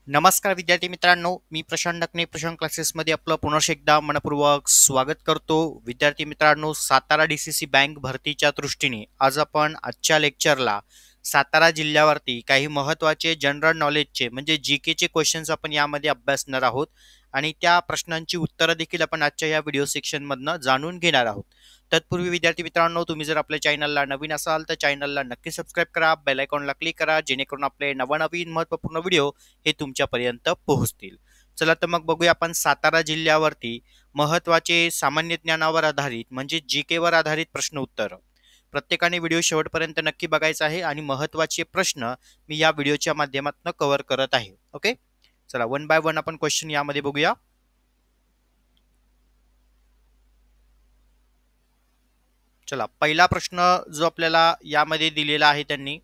नमस्कार विद्यार्थी मित्रांनो, मी प्रशांत डकणे प्रशांत क्लासेसमध्ये आपलं पुनश्च एकदा मनपूर्वक स्वागत करतो. विद्यार्थी मित्रांनो, सातारा डीसीसी बँक भरतीच्या दृष्टीने आज आपण आजच्या लेक्चरला सातारा जिल्ह्यावरती काही महत्त्वाचे जनरल नॉलेजचे म्हणजे जीकेचे क्वेश्चन्स आपण यामध्ये अभ्यासणार आहोत आणि त्या प्रश्नांची उत्तरं देखील आपण आजच्या या व्हिडिओ सेक्शनमधनं जाणून घेणार आहोत. तत्पूर्वी विद्यार्थी मित्रांनो, तुम्ही जर आपल्या चॅनलला नवीन असाल तर चॅनलला नक्की सबस्क्राईब करा, बेल आयकॉनला क्लिक करा, जेणेकरून आपले नवनवीन महत्त्वपूर्ण व्हिडिओ हे तुमच्यापर्यंत पोहोचतील. चला तर मग बघूया आपण सातारा जिल्ह्यावरती महत्त्वाचे सामान्य ज्ञानावर आधारित म्हणजे जीकेवर आधारित प्रश्न उत्तर. प्रत्येकाने व्हिडिओ शेवटपर्यंत नक्की बघायचा आहे आणि महत्त्वाचे प्रश्न मी या व्हिडिओच्या माध्यमातून कव्हर करत आहे. ओके, चला वन बाय वन आपण क्वेश्चन यामध्ये बघूया. चला, पहिला प्रश्न जो आपल्याला यामध्ये दिलेला आहे त्यांनी,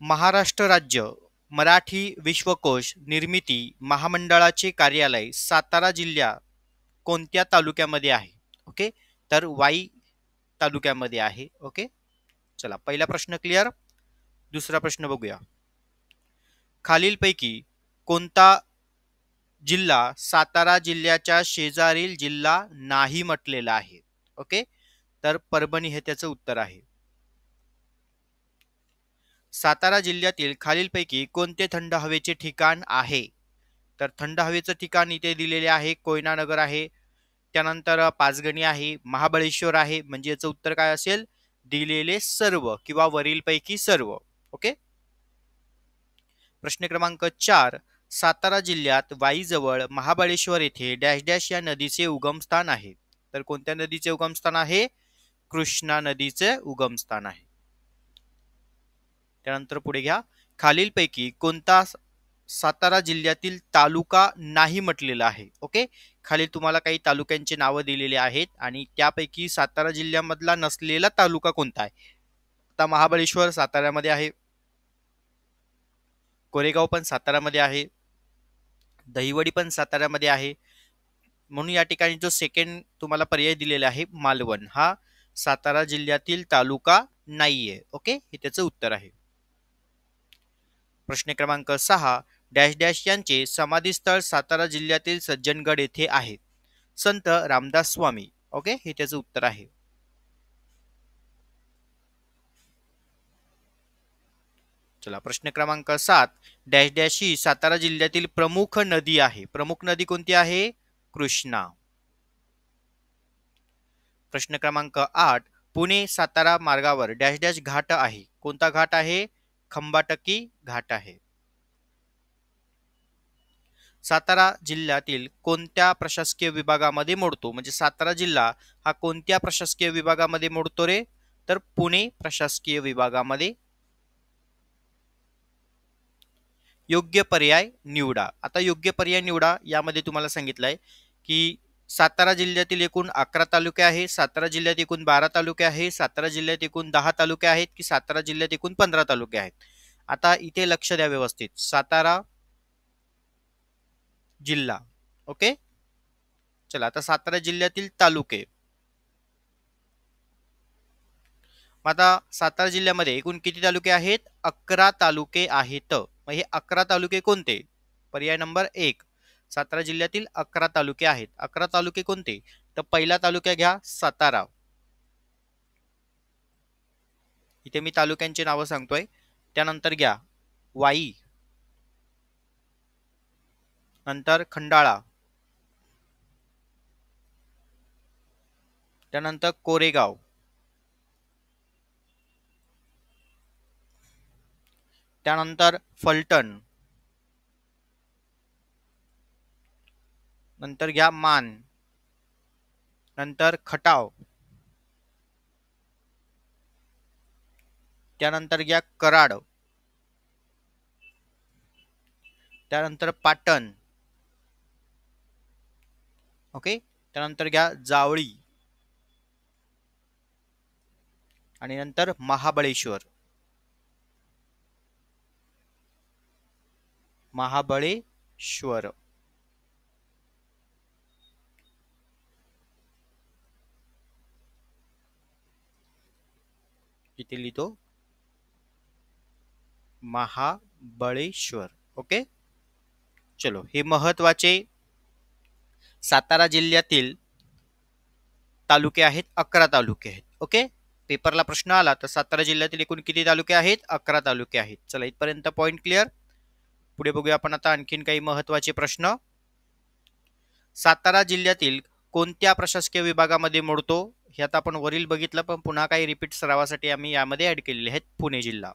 महाराष्ट्र राज्य मराठी विश्वकोश निर्मिती महामंडळाचे कार्यालय सातारा जिल्ह्यात कोणत्या तालुक्यामध्ये आहे? ओके, तर वाई तालुक्यामध्ये आहे. ओके, चला पहिला प्रश्न क्लिअर. दुसरा प्रश्न बघूया. खालीलपैकी कोणता जिल्हा सातारा जिल्ह्याच्या शेजारील जिल्हा नाही म्हटलेला आहे? ओके, तर परभणी हे त्याचं उत्तर आहे. सातारा जिल्ह्यातील खालीलपैकी कोणते थंड हवेचे ठिकाण आहे? तर थंड हवेचं ठिकाण इथे दिलेले आहे कोयना नगर आहे, त्यानंतर पाचगणी आहे, महाबळेश्वर आहे. म्हणजे याचं उत्तर काय असेल? दिलेले सर्व किंवा वरीलपैकी सर्व. ओके, प्रश्न क्रमांक 4. सातारा जिल्ह्यात वाईजवळ महाबळेश्वर येथे डॅश डॅश या नदीचे उगमस्थान आहे. तर कोणत्या नदीचे उगमस्थान आहे? कृष्णा नदीचे उगमस्थान आहे. त्यानंतर पुढे घ्या. खालीलपैकी कोणता सातारा जिल्ह्यातील तालुका नाही म्हटलेला आहे? ओके, खाली तुम्हाला काही तालुक्यांची नावं दिलेली आहेत आणि त्यापैकी सातारा जिल्ह्यामधला नसलेला तालुका कोणता आहे? आता महाबळेश्वर साताऱ्यामध्ये आहे, कोरेगाव पण साताऱ्यामध्ये आहे, दहिवडी पण साताऱ्यामध्ये आहे. म्हणून या ठिकाणी जो सेकंड तुम्हाला पर्याय दिलेला आहे मालवण, हा सातारा जिल्ह्यातील तालुका नाहीये. ओके, हे त्याचं उत्तर आहे. प्रश्न क्रमांक 6. डॅश डॅश यांचे समाधीस्थळ सातारा जिल्ह्यातील सज्जनगड येथे आहे. संत रामदास स्वामी. ओके, हे त्याचं उत्तर आहे. चला, प्रश्न क्रमांक 7. डॅश डॅश ही सातारा जिल्ह्यातील प्रमुख नदी आहे. प्रमुख नदी कोणती आहे? कृष्णा. प्रश्न क्रमांक 8. पुणे सातारा मार्गावर डॅश डॅश घाट आहे. कोणता घाट आहे? खंबाटकी घाट आहे. सातारा जिल्ह्यातील कोणत्या प्रशासकीय विभागामध्ये मोडतो? म्हणजे सातारा जिल्हा हा कोणत्या प्रशासकीय विभागामध्ये मोडतो रे? तर पुणे प्रशासकीय विभागामध्ये. योग्य पर्याय निवडा. आता योग्य पर्याय निवडा यामध्ये तुम्हाला सांगितलंय की सातारा जिल्ह्यातील एकूण 11 तालुके आहे, सातारा जिल्ह्यात एकूण 12 तालुके आहे, सातारा जिल्ह्यात एकूण 10 तालुके आहेत की सातारा जिल्ह्यात एकूण 15 तालुके आहेत. आता इथे लक्ष द्या व्यवस्थित. सातारा जिल्हा. ओके, चला आता सातारा जिल्ह्यातील तालुके. आता सातारा जिल्ह्यामध्ये एकूण किती तालुके आहेत? 11 तालुके आहेत. मग हे 11 तालुके कोणते? पर्याय नंबर 1. सातारा जिल्ह्यातील 11 तालुके आहेत. 11 तालुके कोणते? तर पहिला तालुका घ्या सातारा. इथे मी तालुक्यांची नावं सांगतोय. त्यानंतर घ्या वाई, नंतर खंडाळा, त्यानंतर कोरेगाव, त्यानंतर फलटण, नंतर घ्या मान, नंतर खटाव, त्यानंतर घ्या कराड, त्यानंतर पाटण. ओके, त्यानंतर घ्या जावळी आणि नंतर महाबळेश्वर. महाबळेश्वर. इथे लिहितो महाबळेश्वर. ओके, चलो हे महत्वाचे सातारा जिल्ह्यातील तालुके आहेत, 11 तालुके आहेत. ओके, पेपरला प्रश्न आला तर सातारा जिल्ह्यातील एकूण किती तालुके आहेत? 11 तालुके आहेत. चला इथपर्यंत पॉइंट क्लिअर. पुढे बघूया आपण आता आणखीन काही महत्वाचे प्रश्न. सातारा जिल्ह्यातील कोणत्या प्रशासकीय विभागामध्ये मोडतो? हे आता आपण वरील बघितलं, पण पुन्हा काही रिपीट सरावासाठी आम्ही यामध्ये ऍड केलेले आहेत. पुणे जिल्हा.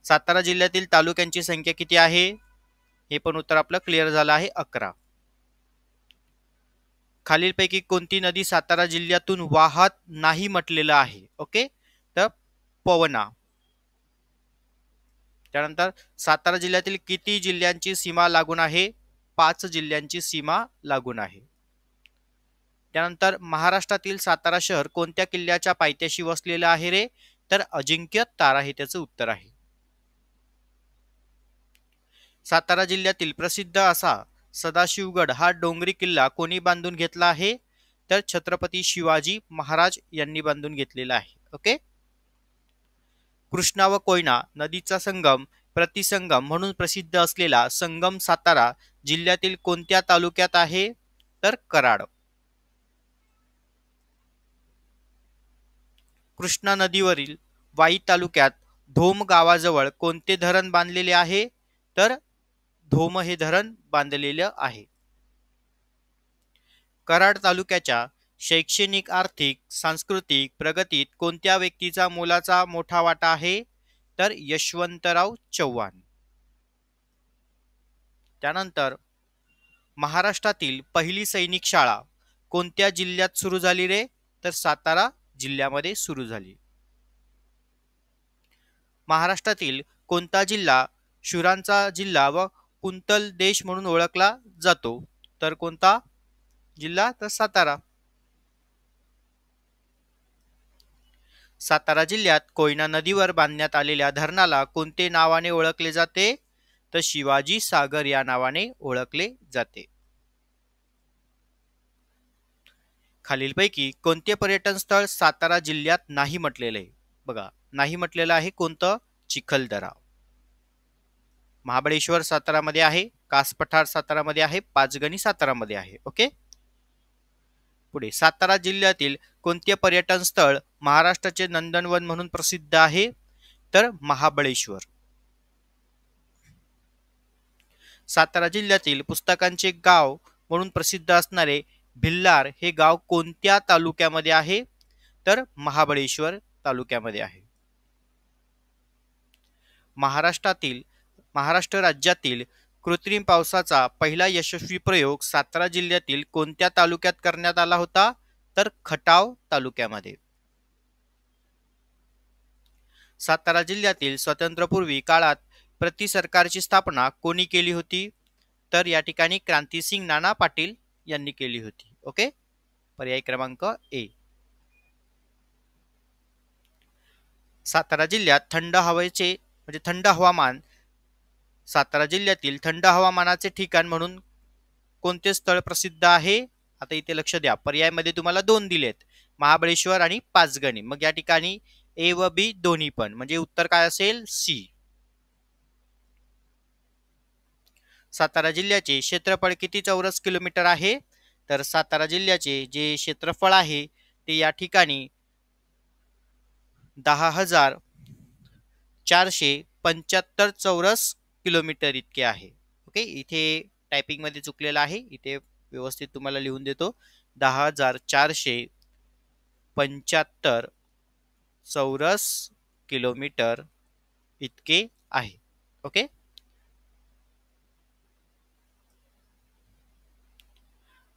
सातारा जिल्ह्यातील तालुक्यांची संख्या किती आहे? हे पण उत्तर आपलं क्लिअर झालं आहे, 11. खालीलपैकी कोणती नदी सातारा जिल्ह्यातून वाहत नाही म्हटलेलं आहे? ओके, तर पवना. त्यानंतर सातारा जिल्ह्यातील किती जिल्ह्यांची सीमा लागून आहे? 5 जिल्ह्यांची सीमा लागून आहे. त्यानंतर महाराष्ट्रातील सातारा शहर कोणत्या किल्ल्याच्या पायथ्याशी वसलेलं आहे रे? तर अजिंक्य तारा हे त्याचं उत्तर आहे. सातारा जिल्ह्यातील प्रसिद्ध असा सदाशिवगड हा डोंगरी किल्ला कोणी बांधून घेतला आहे? तर छत्रपती शिवाजी महाराज यांनी बांधून घेतलेला आहे. ओके, कृष्णा व कोयना नदीचा संगम, प्रतिसंगम म्हणून प्रसिद्ध असलेला संगम सातारा जिल्ह्यातील कोणत्या तालुक्यात आहे? तर कराड. कृष्णा नदीवरील वाई तालुक्यात धोम गावाजवळ कोणते धरण बांधलेले आहे? तर धोम हे धरण बांधलेले आहे. कराड तालुक्याच्या शैक्षणिक, आर्थिक, सांस्कृतिक प्रगतीत कोणत्या व्यक्तीचा मोलाचा मोठा वाटा आहे? तर यशवंतराव चव्हाण. त्यानंतर महाराष्ट्रातील पहिली सैनिक शाळा कोणत्या जिल्ह्यात सुरू झाली रे? तर सातारा जिल्ह्यामध्ये सुरू झाली. महाराष्ट्रातील कोणता जिल्हा शुरांचा जिल्हा व कुंतल देश म्हणून ओळखला जातो? तर कोणता जिल्हा? तर सातारा. सातारा जिल्ह्यात कोयना नदीवर बांधण्यात आलेल्या धरणाला कोणते नावाने ओळखले जाते? तर शिवाजी सागर या नावाने ओळखले जाते. खालीलपैकी कोणते पर्यटन स्थळ सातारा जिल्ह्यात नाही म्हटलेले आहे? बघा, नाही म्हटलेलं आहे कोणतं? चिखलदरा. महाबळेश्वर सातारामध्ये आहे, कास पठार सातारामध्ये आहे, पाचगणी सातारामध्ये आहे. ओके, पुढे सातारा जिल्ह्यातील कोणते पर्यटन स्थळ महाराष्ट्राचे नंदनवन म्हणून प्रसिद्ध आहे? तर महाबळेश्वर. सातारा जिल्ह्यातील पुस्तकांचे गाव म्हणून प्रसिद्ध असणारे भिल्लार हे गाव कोणत्या तालुक्यामध्ये आहे? तर महाबळेश्वर तालुक्यामध्ये आहे. महाराष्ट्र राज्यातील कृत्रिम पावसाचा पहिला यशस्वी प्रयोग सातारा जिल्ह्यातील कोणत्या तालुक्यात करण्यात आला होता? तर खटाव तालुक्यामध्ये. सातारा जिल्ह्यातील स्वातंत्र्यपूर्वी काळात प्रति सरकारची स्थापना कोणी केली होती? तर या ठिकाणी क्रांतिसिंग नाना पाटील यांनी केली होती. ओके, पर्याय क्रमांक ए. सातारा जिल्ह्यात थंड हवेचे म्हणजे थंड हवामान, सातारा जिल्ह्यातील थंड हवामानाचे ठिकाण म्हणून कोणते स्थळ प्रसिद्ध आहे? आता इथे लक्ष द्या, पर्यायमध्ये तुम्हाला 2 दिलेत, महाबळेश्वर आणि पाचगणी. मग या ठिकाणी ए व बी दोन्ही पण, म्हणजे उत्तर काय असेल? सी. सातारा जिल्ह्याचे क्षेत्रफळ किती चौरस किलोमीटर आहे? तर सातारा जिल्ह्याचे जे क्षेत्रफळ आहे ते या ठिकाणी 10,475 चौरस किलोमीटर इतके आहे. ओके, इथे टायपिंग मध्ये चुकलेला आहे, इथे व्यवस्थित तुम्हाला लिहून देतो. 10,475 चौरस किलोमीटर इतके आहे. ओके,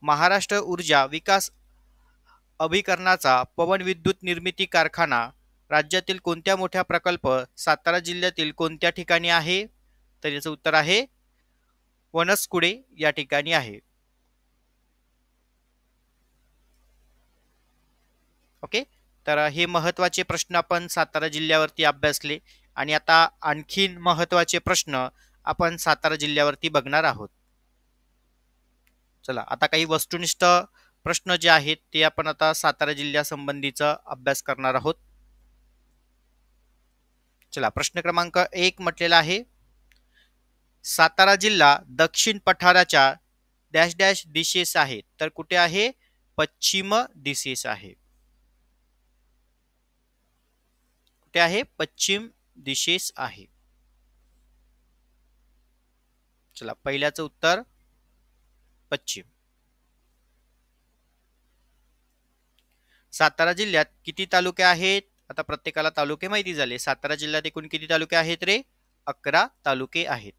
महाराष्ट्र ऊर्जा विकास अभिकरणाचा पवन विद्युत निर्मिती कारखाना राज्यातील कोणत्या मोठ्या प्रकल्प सातारा जिल्ह्यातील कोणत्या ठिकाणी आहे? तर याचं उत्तर आहे वनसकुडे या ठिकाणी आहे. ओके, तर हे महत्वाचे प्रश्न आपण सातारा जिल्ह्यावरती अभ्यासले, आणि आता आणखीन महत्वाचे प्रश्न आपण सातारा जिल्ह्यावरती बघणार आहोत. चला, आता काही वस्तुनिष्ठ प्रश्न जे आहेत ते आपण आता सातारा जिल्ह्यासंबंधीचा अभ्यास करणार आहोत. चला प्रश्न क्रमांक 1 म्हटलेला आहे, सातारा जिल्हा दक्षिण पठाराच्या डॅश डॅश दिशेस आहे, तर कुठे आहे? पश्चिम दिशेस आहे. कुठे आहे? पश्चिम दिशेस आहे. चला पहिल्याचं उत्तर पश्चिम. सातारा जिल्ह्यात किती तालुके आहेत? आता प्रत्येकाला तालुके माहिती झाले. सातारा जिल्ह्यात एकूण किती तालुके आहेत रे? 11 तालुके आहेत.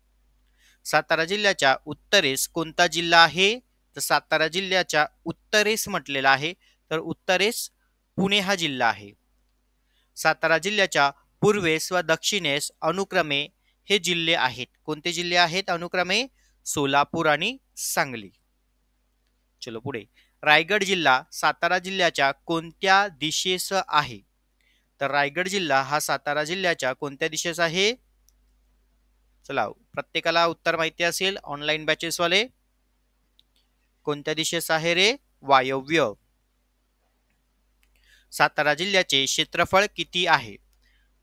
सातारा जिल्ह्याच्या उत्तरेस कोणता जिल्हा आहे? तर सातारा जिल्ह्याच्या उत्तरेस म्हटलेला आहे, तर उत्तरेस पुणे हा जिल्हा आहे. सातारा जिल्ह्याच्या पूर्वेस व दक्षिणेस अनुक्रमे हे जिल्हे आहेत. कोणते जिल्हे आहेत अनुक्रमे? सोलापूर आणि सांगली. चलो पुढे, रायगड जिल्हा सातारा जिल्ह्याच्या कोणत्या दिशेस आहे? तर रायगड जिल्हा हा सातारा जिल्ह्याच्या कोणत्या दिशेस आहे? चला प्रत्येकाला उत्तर माहिती असेल ऑनलाईन बॅचेस वाले. कोणत्या दिशेस आहे रे? वायव्य. सातारा जिल्ह्याचे क्षेत्रफळ किती आहे?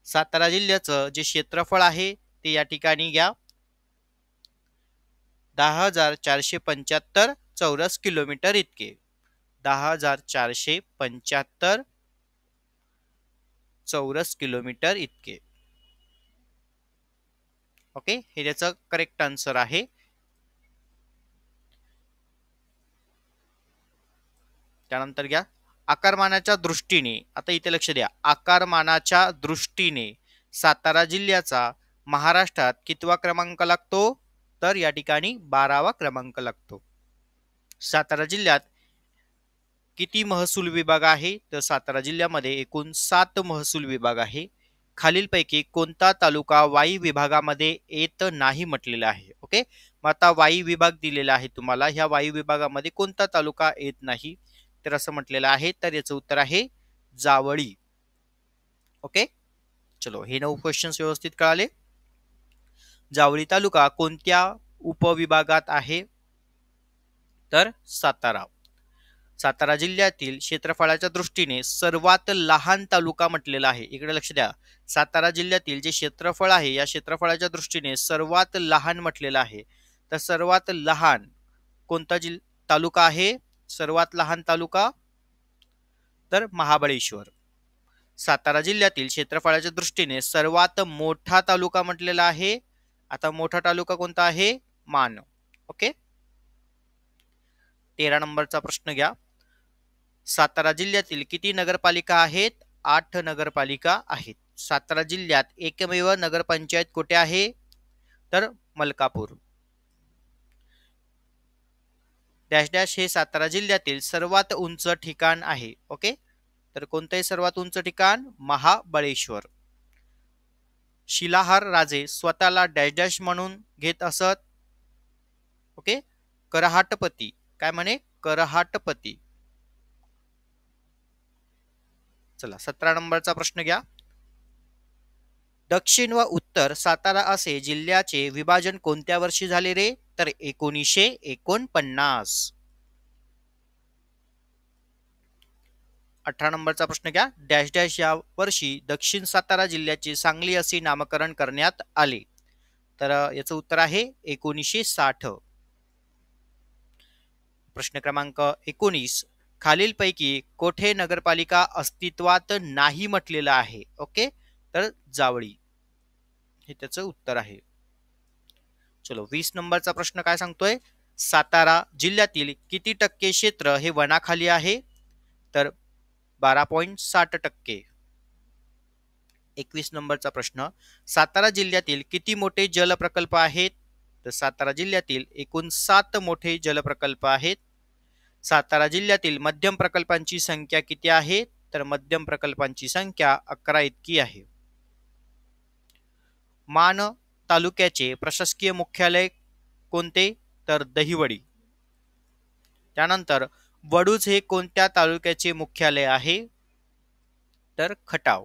सातारा जिल्ह्याचं जे क्षेत्रफळ आहे ते या ठिकाणी घ्या, 10,475 चौरस किलोमीटर इतके. 10,475 चौरस किलोमीटर इतके. ओके, हे त्याचं करेक्ट आन्सर आहे. त्यानंतर घ्या, आकारमानाच्या दृष्टीने, आता इथे लक्ष द्या, आकारमानाच्या दृष्टीने सातारा जिल्ह्याचा महाराष्ट्रात कितवा क्रमांक लागतो? तर या ठिकाणी 12वा क्रमांक लागतो. सातारा जिल्ह्यात किती महसूल विभाग आहे? तर सातारा जिल्ह्यामध्ये एकूण 7 महसूल विभाग आहे. खालीलपैकी कोणता तालुका वाई विभागामध्ये येत नाही म्हटलेला आहे. ओके, मग आता वाई विभाग दिलेला आहे तुम्हाला, ह्या वाई विभागामध्ये कोणता तालुका येत नाही? तर असं म्हटलेलं आहे, तर याचं उत्तर आहे जावळी. ओके, चलो हे 9 क्वेश्चन्स व्यवस्थित कळाले. जावळी तालुका कोणत्या उपविभागात आहे? तर सातारा. सातारा जिल्ह्यातील क्षेत्रफळाच्या दृष्टीने सर्वात लहान तालुका म्हटलेला आहे. इकडे लक्ष द्या, सातारा जिल्ह्यातील जे क्षेत्रफळ आहे या क्षेत्रफळाच्या दृष्टीने सर्वात लहान म्हटलेलं आहे. तर सर्वात लहान कोणता तालुका आहे? सर्वात लहान तालुका तर महाबळेश्वर. सातारा जिल्ह्यातील क्षेत्रफळाच्या दृष्टीने सर्वात मोठा तालुका म्हटलेला आहे. आता मोठा तालुका कोणता आहे? मान. ओके, 13 नंबरचा प्रश्न घ्या. सातारा जिल्ह्यातील किती नगरपालिका आहेत? 8 नगरपालिका आहेत. सातारा जिल्ह्यात एकमेव नगरपंचायत कुठे आहे? तर मलकापूर. डॅश डॅश हे सातारा जिल्ह्यातील सर्वात उंच ठिकाण आहे. ओके, तर कोणते सर्वात उंच ठिकाण? महाबळेश्वर. शिलाहार राजे स्वतःला डॅश डॅश म्हणून घेत असत. ओके, करहाटपती. काय म्हणे? करहाटपती. चला 17 नंबरचा प्रश्न घ्या. दक्षिण व उत्तर सातारा असे जिल्ह्याचे विभाजन कोणत्या वर्षी झाले रे? तर 1949. 18 नंबरचा प्रश्न घ्या. डॅश डॅश या वर्षी दक्षिण सातारा जिल्ह्याचे सांगली असे नामकरण करण्यात आले. तर याचं उत्तर आहे 1960. प्रश्न क्रमांक 19, खालीलपैकी कोठे नगरपालिका अस्तित्वात नाही म्हटलेलं आहे? ओके, तर जावळी हे त्याचं उत्तर आहे. चलो 20 नंबरचा प्रश्न काय सांगतोय? सातारा जिल्ह्यातील किती टक्के क्षेत्र हे वनाखाली आहे? तर 12.60%. 21 नंबरचा प्रश्न, सातारा जिल्ह्यातील किती मोठे जलप्रकल्प आहेत? तर सातारा जिल्ह्यातील एकूण 7 मोठे जलप्रकल्प आहेत. सातारा जिल्ह्यातील मध्यम प्रकल्पांची संख्या किती आहे? तर मध्यम प्रकल्पांची संख्या 11 इतकी आहे. मान तालुक्याचे प्रशासकीय मुख्यालय कोणते? तर दहिवडी. त्यानंतर वडूज हे कोणत्या तालुक्याचे मुख्यालय आहे? तर खटाव.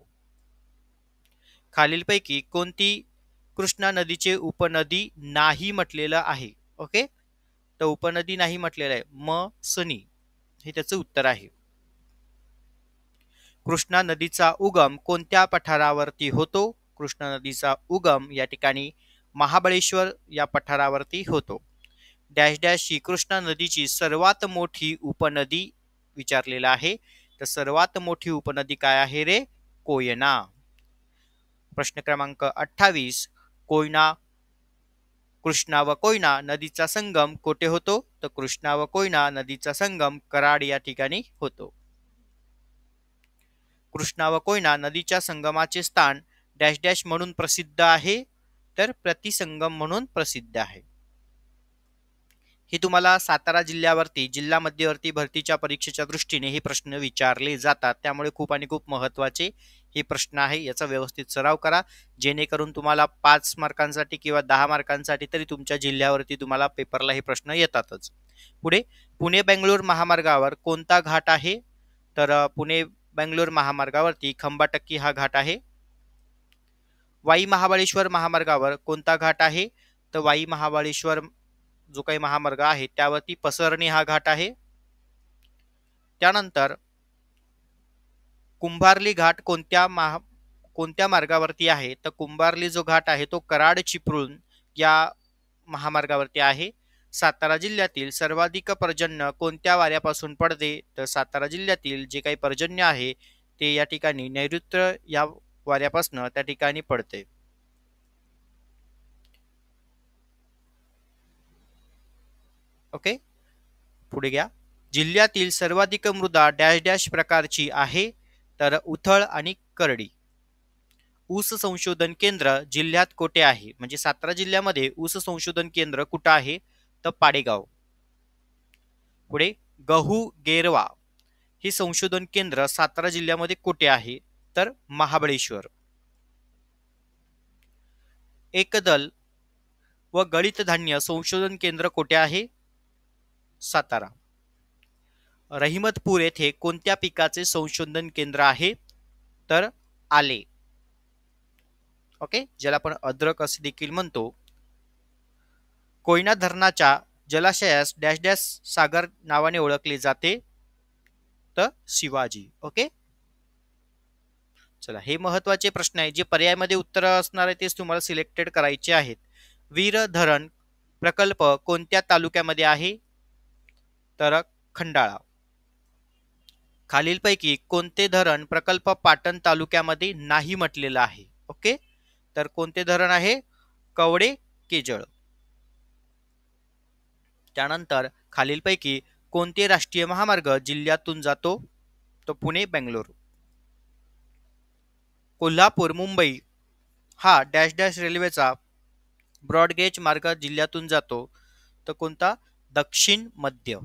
खालीलपैकी कोणती कृष्णा नदीचे उपनदी नाही म्हटलेलं आहे? ओके, तर उपनदी नाही म्हटलेलं आहे मसनी, हे त्याचं उत्तर आहे. कृष्णा नदीचा उगम कोणत्या पठारावरती होतो? कृष्णा नदीचा उगम या ठिकाणी महाबळेश्वर या पठारावरती होतो. डॅश डॅश ही कृष्णा नदीची सर्वात मोठी उपनदी विचारलेला आहे. तर सर्वात मोठी उपनदी काय आहे रे? कोयना. प्रश्न क्रमांक 28. कोयना कृष्णा व कोयना नदीचा संगम कोठे होतो? तर कृष्णा व कोयना नदीचा संगम कराड या ठिकाणी होतो. कृष्णा व कोयना नदीच्या संगमाचे स्थान डॅश डॅश म्हणून प्रसिद्ध आहे, तर प्रतिसंगम म्हणून प्रसिद्ध आहे. हे तुम्हाला सातारा जिल्ह्यावरती जिल्हा मध्यवर्ती भरतीच्या परीक्षेच्या दृष्टीने हे प्रश्न विचारले जातात, त्यामुळे खूप आणि खूप महत्वाचे हे प्रश्न आहे. याचा व्यवस्थित सराव करा, जेणेकरून तुम्हाला 5 मार्कांसाठी किंवा 10 मार्कांसाठी तरी तुमच्या जिल्ह्यावरती तुम्हाला पेपरला हे प्रश्न येतातच. पुढे, पुणे बेंगळूर महामार्गावर कोणता घाट आहे? तर पुणे बेंगळूर महामार्गावरती खंबाटक्की हा घाट आहे. वाई महाबळेश्वर महामार्गावर कोणता घाट आहे? तर वाई महाबळेश्वर जो काही महामार्ग आहे त्यावरती पसरणी हा घाट आहे. त्यानंतर कुंभार्ली घाट कोणत्या मार्गावरती आहे? तर कुंभार्ली जो घाट आहे तो कराड चिपळूण या महामार्गावरती आहे. सातारा जिल्ह्यातील सर्वाधिक पर्जन्य कोणत्या वाऱ्यापासून पडते? तर सातारा जिल्ह्यातील जे काही पर्जन्य आहे ते या ठिकाणी नैऋत्य या वाऱ्यापासून त्या ठिकाणी पडते. ओके, पुढे घ्या. जिल्ह्यातील सर्वाधिक मृदा डॅश डॅश प्रकारची आहे? तर उथळ आणि करडी. ऊस संशोधन केंद्र जिल्ह्यात कोठे आहे? म्हणजे सातारा जिल्ह्यामध्ये ऊस संशोधन केंद्र कुठं आहे? तर पाडेगाव. पुढे, गहू गेरवा हे संशोधन केंद्र सातारा जिल्ह्यामध्ये कुठे आहे? तर महाबळेश्वर. एकदल व गळीत धान्य संशोधन केंद्र कुठे आहे? सातारा. रहिमतपूर येथे कोणत्या पिकाचे संशोधन केंद्र आहे? तर आले. ओके, ज्याला आपण अद्रक असे देखील म्हणतो. कोयना धरणाच्या जलाशयास डॅश डॅश सागर नावाने ओळखले जाते? तर शिवाजी. ओके, चला, हे महत्वाचे प्रश्न आहे जे पर्यायामध्ये उत्तर असणार आहे तेच तुम्हाला सिलेक्टेड करायचे आहेत. वीर धरण प्रकल्प कोणत्या तालुक्यामध्ये आहे? तर खंडाळा. खालीलपैकी कोणते धरण प्रकल्प पाटण तालुक्यामध्ये नाही म्हटलेला आहे? ओके, तर कोणते धरण आहे? कवडे केजळ. त्यानंतर खालीलपैकी कोणते राष्ट्रीय महामार्ग जिल्ह्यातून जातो? तो पुणे बेंगळूर. कोल्हापूर मुंबई हा डॅश डॅश रेल्वेचा ब्रॉडगेज मार्ग जिल्ह्यातून जातो? तर कोणता? दक्षिण मध्य.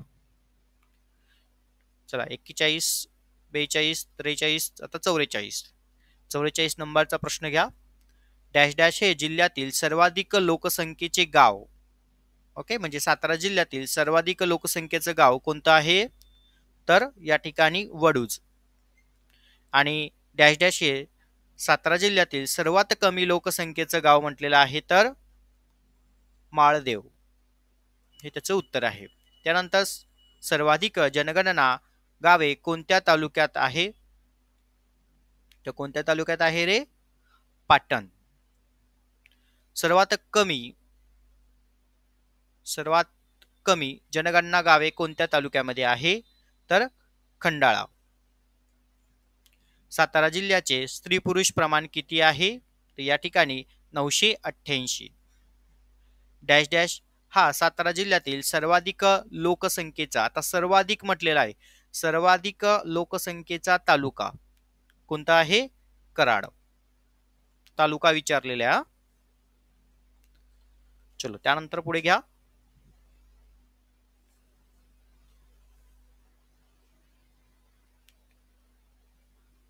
चला, 41, 42, 43, आता 44 नंबरचा प्रश्न घ्या. डॅश डॅश हे जिल्ह्यातील सर्वाधिक लोकसंख्येचे गाव. ओके, म्हणजे सातारा जिल्ह्यातील सर्वाधिक लोकसंख्येचं गाव कोणतं आहे? तर या ठिकाणी वडूज. आणि डॅश डॅश हे सातारा जिल्ह्यातील सर्वात कमी लोकसंख्येचं गाव म्हटलेलं आहे? तर माळदेव. हे त्याचं उत्तर आहे. त्यानंतर सर्वाधिक जनगणना गावे कोणत्या तालुक्यात आहे? तर कोणत्या तालुक्यात आहे रे? पाटण. सर्वात कमी जनगणना गावे कोणत्या तालुक्यामध्ये आहे? तर खंडाळा. सातारा जिल्ह्याचे स्त्री पुरुष प्रमाण किती आहे? तर या ठिकाणी 988. डॅश डॅश हा सातारा जिल्ह्यातील सर्वाधिक लोकसंख्येचा, आता सर्वाधिक म्हटलेला आहे, सर्वाधिक लोकसंख्येचा तालुका कोणता आहे? कराड. तालुका विचारलेला. चलो, त्यानंतर पुढे घ्या.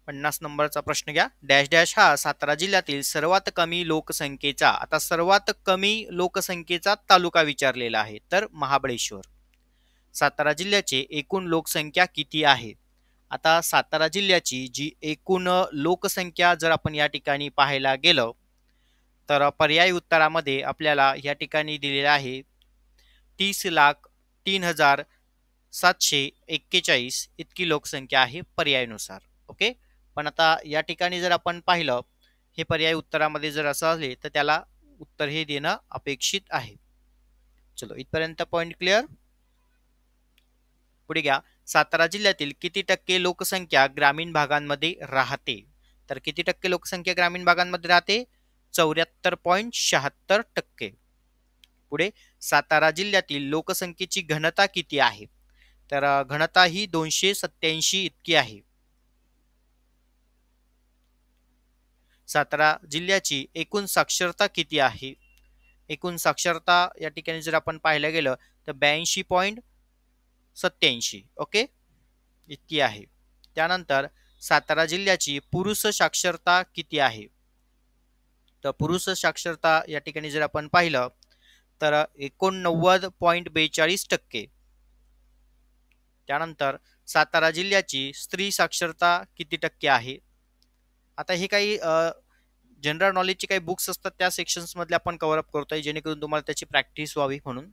पन्नास नंबरचा प्रश्न घ्या. डॅश डॅश हा सातारा जिल्ह्यातील सर्वात कमी लोकसंख्येचा, आता सर्वात कमी लोकसंख्येचा तालुका विचारलेला आहे? तर महाबळेश्वर. सातारा जिल्ह्याची एकूण लोकसंख्या किती आहे? आता सातारा जिल्ह्याची जी एकूण लोकसंख्या जर आपण या ठिकाणी पाहायला गेलो तर पर्यायी उत्तरामध्ये आपल्याला या ठिकाणी दिलेला आहे 30,03,741 इतकी लोकसंख्या आहे पर्यायानुसार. ओके, पण आता या ठिकाणी जर आपण पाहिलं हे पर्याय उत्तरामध्ये जर असले तर त्याला उत्तर हे देणं अपेक्षित आहे. चलो इथपर्यंत पॉइंट क्लिअर. पुढे घ्या. सातारा जिल्ह्यातील किती टक्के लोकसंख्या ग्रामीण भागांमध्ये राहते? तर किती टक्के लोकसंख्या ग्रामीण भागांमध्ये राहते? 74.76%. पुढे सातारा जिल्ह्यातील लोकसंख्येची घनता किती आहे? तर घनता ही 287 इतकी आहे. सातारा जिल्ह्याची एकूण साक्षरता किती आहे? एकूण साक्षरता या ठिकाणी जर आपण पाहायला गेलं तर 82.87 ओके इतकी आहे. त्यानंतर सातारा जिल्ह्याची पुरुष साक्षरता किती आहे? तर पुरुष साक्षरता या ठिकाणी जर आपण पाहिलं तर 89.42%. त्यानंतर सातारा जिल्ह्याची स्त्री साक्षरता किती टक्के आहे? आता हे काही जनरल नॉलेजचे काही बुक्स असतात त्या सेक्शन्स मधले आपण कव्हर अप करतोय जेणेकरून तुम्हाला त्याची प्रॅक्टिस व्हावी म्हणून.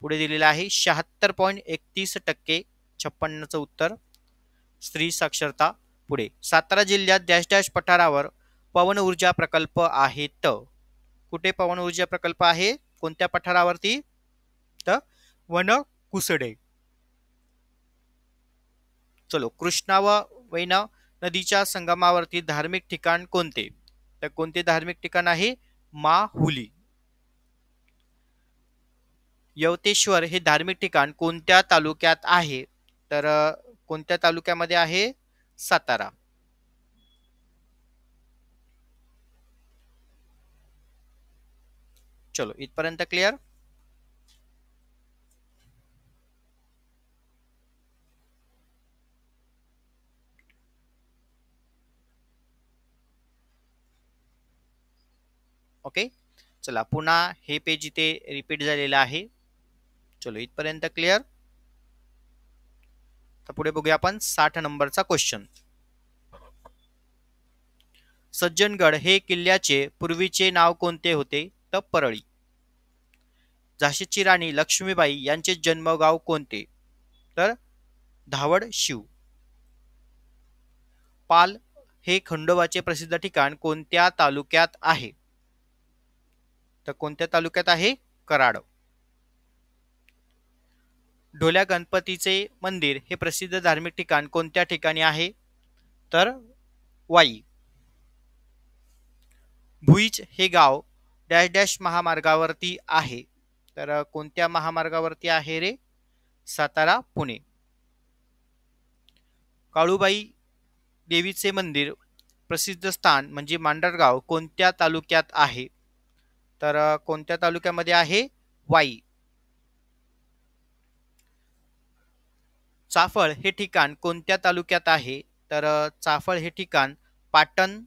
पुढे दिलेलं आहे 76.31%. 56चं उत्तर स्त्री साक्षरता. पुढे सातारा जिल्ह्यात डॅश डॅश पठारावर पवन ऊर्जा प्रकल्प आहेत. कुठे पवन ऊर्जा प्रकल्प आहे? कोणत्या पठारावरती? तर वनकुसडे. चलो कृष्णा व वैना नदीच्या संगमावरती धार्मिक ठिकाण कोणते? तर कोणते धार्मिक ठिकाण आहे? माहुली. यवतेश्वर हे धार्मिक ठिकाण कोणत्या तालुक्यात आहे? तर कोणत्या तालुक्यामध्ये आहे? सातारा. चलो इथपर्यंत क्लिअर. ओके चला पुन्हा हे पेज इथे रिपीट झालेलं आहे. चलो इथपर्यंत क्लिअर. तर पुढे बघूया आपण 60 नंबरचा क्वेश्चन. सज्जनगड हे किल्ल्याचे पूर्वीचे नाव कोणते होते? तर परळी. झाशीची राणी लक्ष्मीबाई यांचे जन्मगाव कोणते? तर धावड शिव. पाल हे खंडोबाचे प्रसिद्ध ठिकाण कोणत्या तालुक्यात आहे? तर कोणत्या तालुक्यात आहे? कराड. ढोल्या गणपतीचे मंदिर हे प्रसिद्ध धार्मिक ठिकाण कोणत्या ठिकाणी आहे? तर वाई. भुईच हे गाव डॅश डॅश महामार्गावरती आहे. तर कोणत्या महामार्गावरती आहे रे? सातारा पुणे. काळूबाई देवीचे मंदिर प्रसिद्ध स्थान म्हणजे मांडरगाव कोणत्या तालुक्यात आहे? तर कोणत्या तालुक्यामध्ये आहे? वाई. चाफळ हे ठिकाण कोणत्या तालुक्यात आहे? तर चाफळ हे ठिकाण पाटण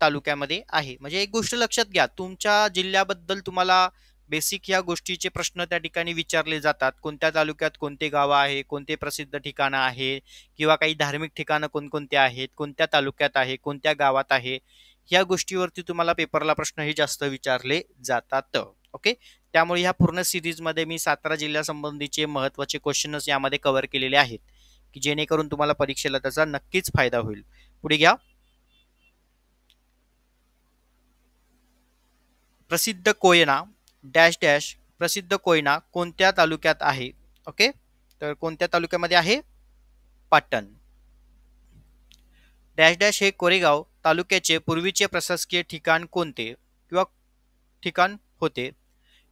तालुक्यामध्ये आहे. म्हणजे एक गोष्ट लक्षात घ्या, तुमच्या जिल्ह्याबद्दल तुम्हाला बेसिक या गोष्टीचे प्रश्न त्या ठिकाणी विचारले जातात. कोणत्या तालुक्यात कोणते गाव आहे, कोणते प्रसिद्ध ठिकाणं आहे, किंवा काही धार्मिक ठिकाणं कोणकोणते आहेत, कोणत्या तालुक्यात आहे, कोणत्या गावात आहे, या गोष्टीवरती तुम्हाला पेपरला प्रश्न हे जास्त विचारले जातात. ओके त्यामुळे ह्या पूर्ण सिरीजमध्ये मी सातारा जिल्ह्यासंबंधीचे महत्त्वाचे क्वेश्चन्स यामध्ये कव्हर केलेले आहेत की जेणेकरून तुम्हाला परीक्षेला त्याचा नक्कीच फायदा होईल. पुढे घ्या. प्रसिद्ध कोयना डॅश डॅश प्रसिद्ध कोयना कोणत्या तालुक्यात आहे? ओके तर कोणत्या तालुक्यामध्ये आहे? पाटण. डॅश डॅश हे कोरेगाव तालुक्याचे पूर्वीचे प्रशासकीय ठिकाण कोणते किंवा ठिकाण होते?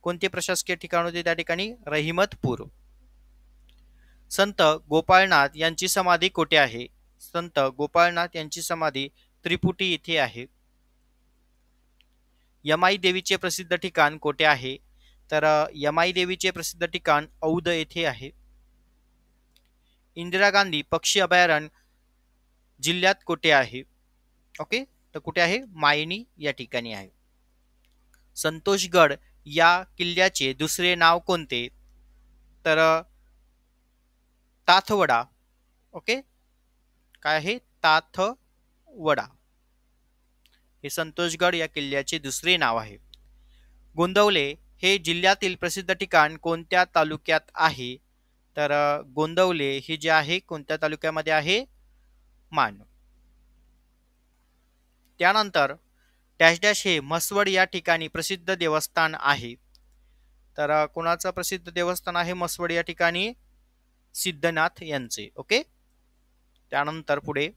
कोणते प्रशासकीय ठिकाण होते त्या ठिकाणी? रहिमतपूर. संत गोपाळनाथ यांची समाधी कोठे आहे? संत गोपाळनाथ यांची समाधी त्रिपुटी येथे आहे. यमाई देवीचे प्रसिद्ध ठिकाण कोठे आहे? तर यमाई देवीचे प्रसिद्ध ठिकाण औंध येथे आहे. इंदिरा गांधी पक्षी अभयारण्य जिल्ह्यात कोठे आहे? ओके तर कुठे आहे? मायणी या ठिकाणी आहे. संतोषगड या किल्ल्याचे दुसरे नाव कोणते? तर ताथवडा. ओके काय आहे? ताथवडा हे संतोषगड या किल्ल्याचे दुसरे नाव आहे. गोंदवले हे जिल्ह्यातील प्रसिद्ध ठिकाण कोणत्या तालुक्यात आहे? तर गोंदवले हे जे आहे कोणत्या तालुक्यामध्ये आहे? मान. त्यानंतर डॅश डॅश हे म्हसवड या ठिकाणी प्रसिद्ध देवस्थान आहे. तर कोणाचं प्रसिद्ध देवस्थान आहे म्हसवड या ठिकाणी? सिद्धनाथ यांचे. ओके. त्यानंतर पुढे,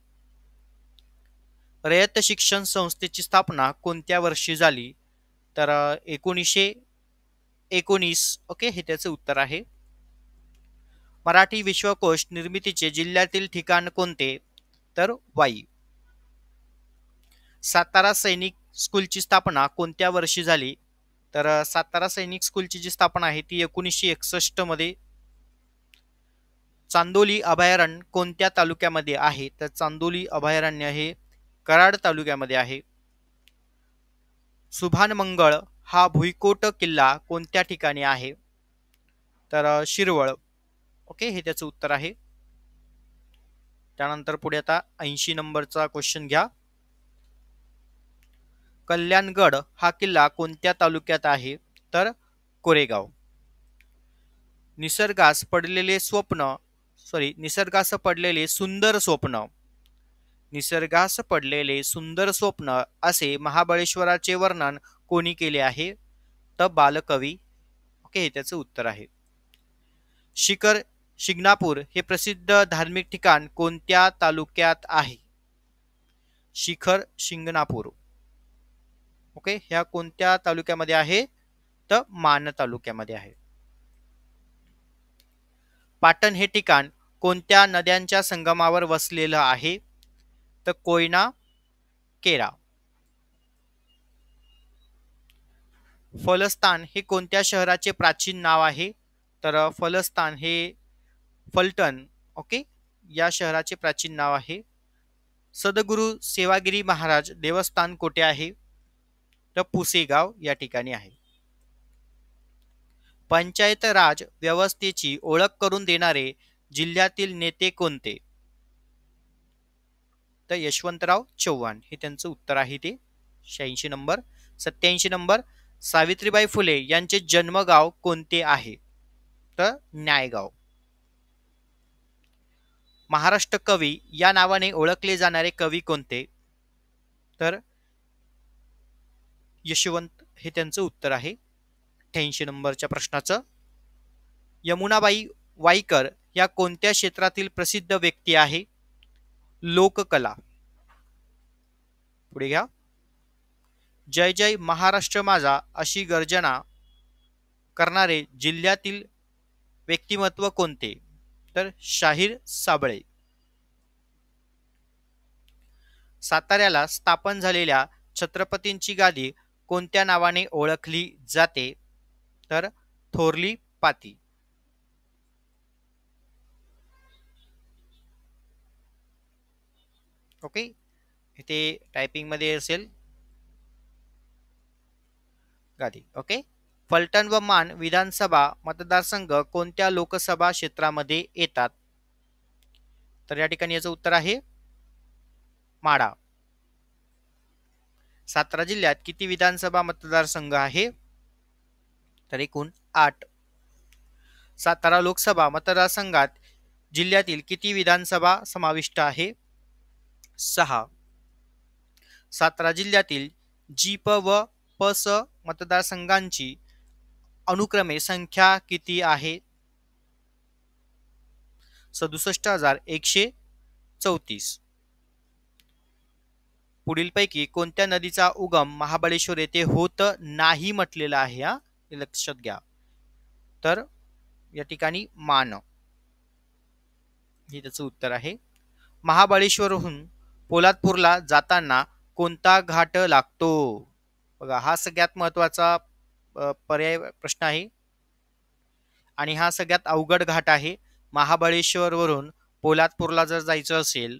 रयत शिक्षण संस्थेची स्थापना कोणत्या वर्षी झाली? तर 1919. ओके, हे त्याचे उत्तर आहे. मराठी विश्वकोश निर्मितीचे जिल्ह्यातील ठिकाण कोणते? तर वाई. सातारा सैनिक स्कूलची स्थापना कोणत्या वर्षी झाली? तर सातारा सैनिक स्कूलची जी स्थापना आहे ती 1961 मध्ये. चांदोली अभयारण्य कोणत्या तालुक्यामध्ये आहे? तर चांदोली अभयारण्य हे कराड तालुक्यामध्ये आहे. सुभान मंगळ हा भुईकोट किल्ला कोणत्या ठिकाणी आहे? तर शिरवळ. ओके, हे त्याचं उत्तर आहे. त्यानंतर पुढे आता 80 नंबरचा क्वेश्चन घ्या. कल्याणगड हा किल्ला कोणत्या तालुक्यात आहे? तर कोरेगाव. निसर्गास पडलेले सुंदर स्वप्न, निसर्गास पडलेले सुंदर स्वप्न असे महाबळेश्वराचे वर्णन कोणी केले आहे? तर बालकवी. ओके, त्याचं उत्तर आहे. शिंगणापूर हे प्रसिद्ध धार्मिक ठिकाण कोणत्या तालुक्यात आहे? शिंगणापूर. ओके, ह्या कोणत्या तालुक्यामध्ये आहे? तर मान तालुक्यामध्ये आहे. पाटण हे ठिकाण कोणत्या नद्यांच्या संगमावर वसलेलं आहे? तर कोयना, केरा. फलस्तान हे कोणत्या शहराचे प्राचीन नाव आहे? तर फलस्तान हे फलटण, ओके, या शहराचे प्राचीन नाव आहे. सद्गुरू सेवागिरी महाराज देवस्थान कोठे आहे? तर पुसेगाव या ठिकाणी आहे. पंचायत राज व्यवस्थेची ओळख करून देणारे जिल्ह्यातील नेते कोणते? तर यशवंतराव चव्हाण हे त्यांचं उत्तर आहे. ते 86 नंबर. 87 नंबर, सावित्रीबाई फुले यांचे जन्मगाव कोणते आहे? तर न्यायगाव. महाराष्ट्र कवी या नावाने ओळखले जाणारे कवी कोणते? तर यशवंत हे त्यांचं उत्तर आहे 88 नंबरच्या प्रश्नाचं. यमुनाबाई वाईकर या कोणत्या क्षेत्रातील प्रसिद्ध व्यक्ती आहे? लोककला. पुढे घ्या. जय जय महाराष्ट्र माझा अशी गर्जना करणारे जिल्ह्यातील व्यक्तिमत्व कोणते? तर शाहीर साबळे. साताऱ्याला स्थापन झालेल्या छत्रपतींची गादी कोणत्या नावाने ओळखली जाते? तर थोरली पाती. ओके, इथे टायपिंग मध्ये असेल गादी. ओके. फलटण व मान विधानसभा मतदारसंघ कोणत्या लोकसभा क्षेत्रामध्ये येतात? तर या ठिकाणी याचं उत्तर आहे माडा. सातारा जिल्ह्यात किती विधानसभा मतदारसंघ आहे? तर एकूण 8. सातारा लोकसभा मतदारसंघात जिल्ह्यातील किती विधानसभा समाविष्ट आहे? 6. सातारा जिल्ह्यातील जीप व पस मतदारसंघांची अनुक्रमे संख्या किती आहे? 67,134. पुढीलपैकी कोणत्या नदीचा उगम महाबळेश्वर येथे होत नाही म्हटलेला आहे? हा लक्षात घ्या. तर या ठिकाणी मान हे त्याचं उत्तर आहे. महाबळेश्वरहून पोलादपूरला जाताना कोणता घाट लागतो? बघा, हा सगळ्यात महत्वाचा पर्याय प्रश्न आहे आणि हा सगळ्यात अवघड घाट आहे. महाबळेश्वरवरून पोलादपूरला जर जायचं असेल,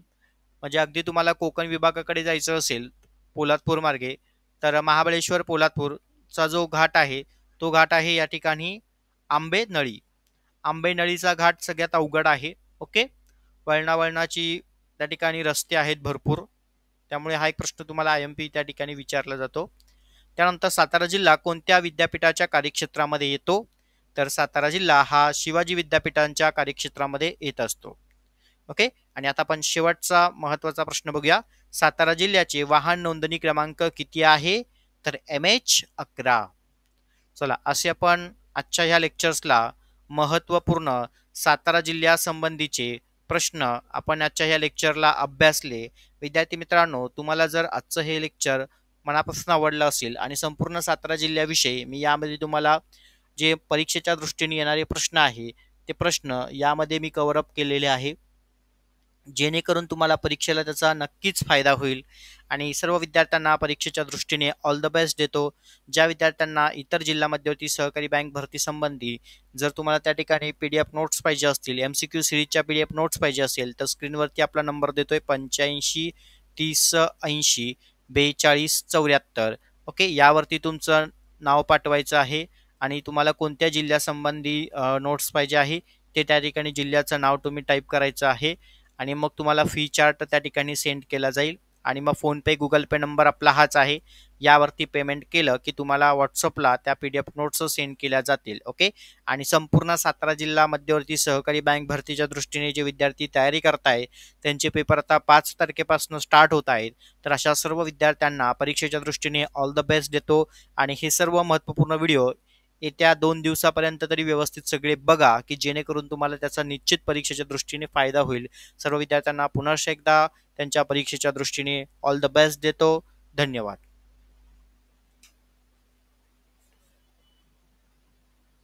म्हणजे अगदी तुम्हाला कोकण विभागाकडे जायचं असेल पोलादपूर मार्गे, तर महाबळेश्वर पोलादपूरचा जो घाट आहे तो घाट आहे या ठिकाणी आंबेनळी. आंबेनळीचा घाट सगळ्यात अवघड आहे. ओके, वळणावळणाची त्या ठिकाणी रस्ते आहेत भरपूर, त्यामुळे हा एक प्रश्न तुम्हाला IMP त्या ठिकाणी विचारला जातो. त्यानंतर सातारा जिल्हा कोणत्या विद्यापीठाच्या कार्यक्षेत्रामध्ये येतो? तर सातारा जिल्हा हा शिवाजी विद्यापीठांच्या कार्यक्षेत्रामध्ये येत असतो. ओके, आणि आता आपण शेवटचा महत्वाचा प्रश्न बघूया. सातारा जिल्ह्याचे वाहन नोंदणी क्रमांक किती आहे? तर MH11. चला, असे आपण आजच्या ह्या लेक्चर्सला महत्त्वपूर्ण सातारा जिल्ह्यासंबंधीचे प्रश्न आपण आजच्या ह्या लेक्चरला अभ्यासले. विद्यार्थी मित्रांनो, तुम्हाला जर आजचं हे लेक्चर मनापासून आवडलं असेल आणि संपूर्ण सातारा जिल्ह्याविषयी मी यामध्ये तुम्हाला जे परीक्षेच्या दृष्टीने येणारे प्रश्न आहे ते प्रश्न यामध्ये मी कव्हर अप केलेले आहे, जेणेकरून तुम्हाला परीक्षेला त्याचा नक्कीच फायदा होईल. आणि सर्व विद्यार्थ्यांना परीक्षेच्या दृष्टीने ऑल द बेस्ट देतो. ज्या विद्यार्थ्यांना इतर जिल्हा मध्यवर्ती सहकारी बँक भरती संबंधी जर तुम्हाला त्या ठिकाणी PDF नोट्स पाहिजे असतील, MCQ सिरीजच्या PDF नोट्स पाहिजे असेल, तर स्क्रीनवरती आपला नंबर देतोय 8530804274. ओके, यावरती तुमचं नाव पाठवायचं आहे आणि तुम्हाला कोणत्या जिल्ह्यासंबंधी नोट्स पाहिजे आहे ते त्या ठिकाणी जिल्ह्याचं नाव तुम्ही टाईप करायचं आहे. आणि मग तुम्हाला फी चार्ट त्या ठिकाणी सेंड केला जाईल आणि मग फोनपे गुगल पे नंबर आपला हाच आहे. यावरती पेमेंट केलं की तुम्हाला व्हॉट्सअपला त्या PDF नोट्स सेंड केल्या जातील. ओके, आणि संपूर्ण सातारा जिल्हा मध्यवर्ती सहकारी बँक भरतीच्या दृष्टीने जे विद्यार्थी तयारी करताय त्यांचे पेपर आता 5 तारखेपासून स्टार्ट होत आहेत. तर अशा सर्व विद्यार्थ्यांना परीक्षेच्या दृष्टीने ऑल द बेस्ट देतो. आणि हे सर्व महत्त्वपूर्ण व्हिडिओ येत्या 2 दिवसापर्यंत तरी व्यवस्थित सगळे बघा, की जेणेकरून तुम्हाला त्याचा निश्चित परीक्षेच्या दृष्टीने फायदा होईल. सर्व विद्यार्थ्यांना पुन्हा एकदा त्यांच्या परीक्षेच्या दृष्टीने ऑल द बेस्ट देतो. धन्यवाद.